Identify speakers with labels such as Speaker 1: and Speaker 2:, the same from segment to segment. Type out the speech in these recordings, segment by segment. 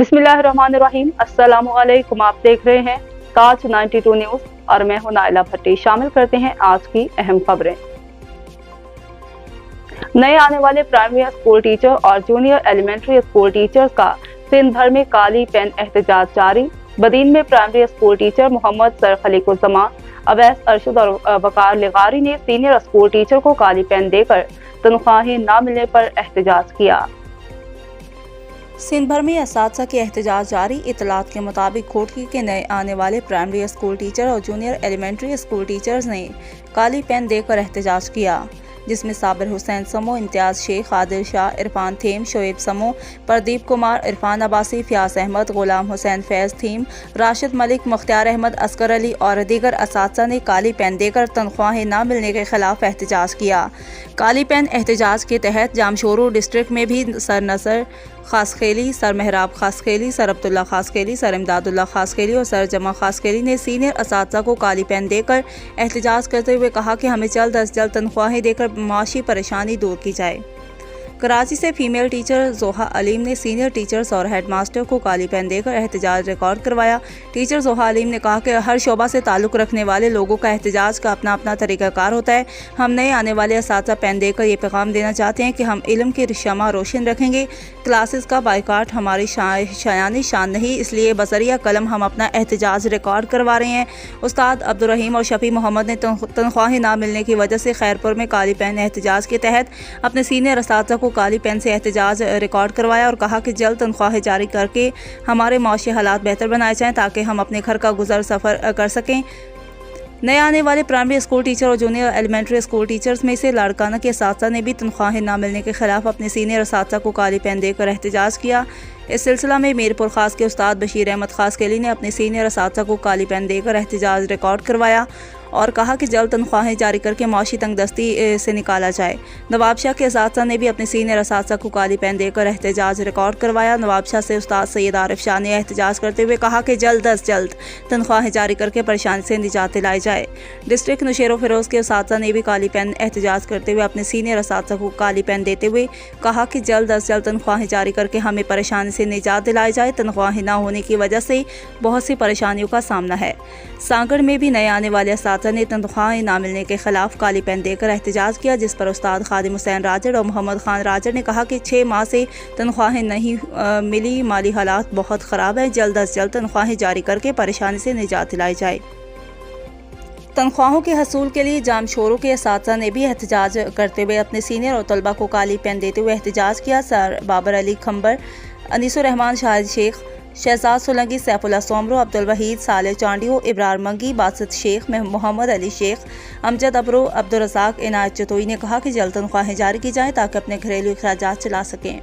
Speaker 1: बिस्मिल्लाहिर्रहमानिर्रहीम। अस्सलामुअलैकुम। आप देख रहे हैं ताज 92 न्यूज और मैं हूं नाइला भट्टी। शामिल करते हैं आज की अहम खबरें। नए आने वाले प्राइमरी स्कूल टीचर और जूनियर एलिमेंट्री स्कूल टीचर्स का सिंध भर में काली पेन एहतजाज जारी। बदीन में primary school teacher Mohammad sir Khaliquzzaman, Awais Arshad और वकार लिगारी ने सीनियर स्कूल टीचर को काली पेन देकर तनख्वाहें न मिलने पर एहतजाज किया।
Speaker 2: सिंध भर में असातिज़ा के एहतजाज जारी। इतलात के मुताबिक खोटकी के नए आने वाले प्राइमरी स्कूल टीचर और जूनियर एलिमेंट्री स्कूल टीचर्स ने काली पेन देकर एहतजाज किया, जिसमें साबिर हुसैन समो, इम्तियाज शेख, आदिल शाह, इरफान थीम, शोएब समो, प्रदीप कुमार, इरफान अब्बासी, फियाज अहमद, गुलाम हुसैन फैज थीम, राशिद मलिक, मुख्तार अहमद, असगर अली और दीगर असातिज़ा ने काली पेन देकर तनख्वाहें न मिलने के खिलाफ एहतजाज किया। काली पेन एहतजाज के तहत जामशोरो डिस्ट्रिक्ट में भी सर नसर खासखेली, सर मेहराब खासखेली, सर अब्दुल्ला खासखेली, सर इमदादुल्ला खासखेली और सर जमा खासखेली ने सीनियर असातिज़ा को काली पेन देकर एहतजाज करते हुए कहा कि हमें जल्द अज जल्द तनख्वाहें देकर माशी परेशानी दूर की जाए। कराची से फीमेल टीचर जोहा अलीम ने सीनियर टीचर्स और हेडमास्टर को काली पेन देकर एहतजाज रिकॉर्ड करवाया। टीचर जोहा अलीम ने कहा कि हर शोबा से ताल्लुक़ रखने वाले लोगों का एहतजाज का अपना अपना तरीक़ाकार होता है। हम नए आने वाले असातिज़ा पेन देकर ये पैगाम देना चाहते हैं कि हम इल्म की शमा रोशन रखेंगे। क्लासेस का बाइकाट हमारी शायानी शान नहीं, इसलिए बज़रिया कलम हम अपना एहतजाज रिकॉर्ड करवा रहे हैं। उस्ताद अब्दुर्रहीम और शफी मोहम्मद ने तनख्वाहें ना मिलने की वजह से खैरपुर में काली पेन एहतजाज के तहत अपने सीनियर असातिज़ा को काली पेन से एहतजाज रिकॉर्ड करवाया और कहा कि जल्द तनख्वाहें जारी करके हमारे माशी हालात बेहतर बनाए जाएँ ताकि हम अपने घर का गुजर सफ़र कर सकें। नए आने वाले प्राइमरी स्कूल टीचर और जूनियर एलिमेंट्री स्कूल टीचर्स में से लाड़काना के असातिज़ा ने भी तनख्वाहें ना मिलने के खिलाफ अपने सीनियर असातिज़ा को काली पेन देकर एहतजाज किया। इस सिलसिला में मीरपुर खास के उस्ताद बशीर अहमद खासखेली ने अपने सीनियर असातिज़ा को काली पेन देकर एहतजाज रिकॉर्ड करवाया और कहा कि जल्द तनख्वाहें जारी करके माशी तंगदस्ती से निकाला जाए। नवाबशाह के असातिज़ा ने भी अपने सीनियर असातिज़ा को काली पेन देकर एहतजाज रिकॉर्ड करवाया। नवाबशाह से उस्ताद सैयद आरिफ शाह ने एहतजाज करते हुए कहा कि जल्द अज जल्द तनख्वाहें जारी करके परेशानी से निजात दिलाई जाए। डिस्ट्रिक्ट नौशेरो फिरोज़ के असातिज़ा ने भी काली पेन एहतजाज करते हुए अपने सीनियर असातिज़ा को काली पेन देते हुए कहा कि जल्द अज जल्द तनख्वाहें जारी करके हमें परेशानी से निजात दिलाई जाए। तनख्वाहें न होने की वजह से बहुत सी परेशानियों का सामना है। सांगड़ में भी नए आने वाले असातिज़ा ने तनख्वाहें ना मिलने के खिलाफ काली पेन देकर एहतजाज किया, जिस पर उस्ताद खादिम हुसैन राजड़ और मोहम्मद खान राजड़ ने कहा कि 6 माह से तनख्वाहें नहीं मिली, माली हालात बहुत ख़राब है। जल्द अज जल्द तनख्वाहें जारी करके परेशानी से निजात दिलाई जाए। तनख्वाहों के हसूल के लिए जामशोरों के असातिज़ा ने भी एहतजाज करते हुए अपने सीनियर और तलबा को काली पेन देते हुए एहतजाज किया। सर बाबर अली खंबर, अनीसुर रहमान शाहिद शेख, शहजाद सोलंकी, सैफुल्लाह सोमरो, अब्दुल वहीद, साले चांडियो, इब्रार मंगी, बासित शेख, मोहम्मद अली शेख, अमजद अबरो, अब्दुल रज़ाक, इनायत चतोई ने कहा कि जल्द तनख्वाहें जारी की जाएँ ताकि अपने घरेलू अखराजात चला सकें।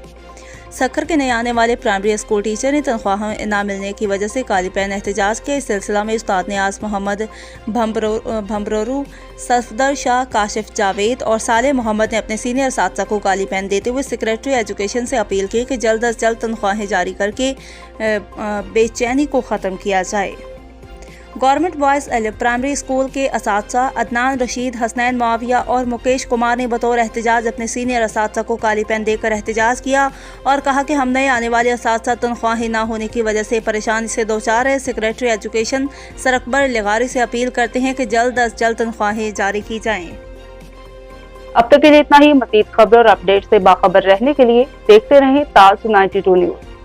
Speaker 2: सक्खर के नए आने वाले प्राइमरी स्कूल टीचर ने तनख्वाहें न मिलने की वजह से काली पेन एहतजाज किया। इस सिलसिला में उस्ताद नियाज मोहम्मद भम्बरोरू, सफदर शाह, काशिफ जावेद और साले मोहम्मद ने अपने सीनियर असातिज़ा को काली पेन देते हुए सेक्रेटरी एजुकेशन से अपील की कि जल्द अज जल्द तनख्वाहें जारी करके बेचैनी को ख़त्म किया जाए। गवर्नमेंट बॉयज़ प्राइमरी स्कूल के असातिज़ा अदनान रशीद, हसनैन मुआविया और मुकेश कुमार ने बतौर एहतजाज अपने सीनियर असातिज़ा को काली पेन देकर एहतजाज किया और कहा कि हम नए आने वाले असातिज़ा तनख्वाहें ना होने की वजह से परेशानी से दो चार है। सेक्रेटरी एजुकेशन सर अकबर लिगारी से अपील करते हैं कि जल्द अज जल्द तनख्वाहें जारी की जाएँ।
Speaker 1: अब तक के लिए इतना ही। मज़ीद खबर और अपडेट से बाखबर रहने के लिए देखते रहें ताज 92 न्यूज़।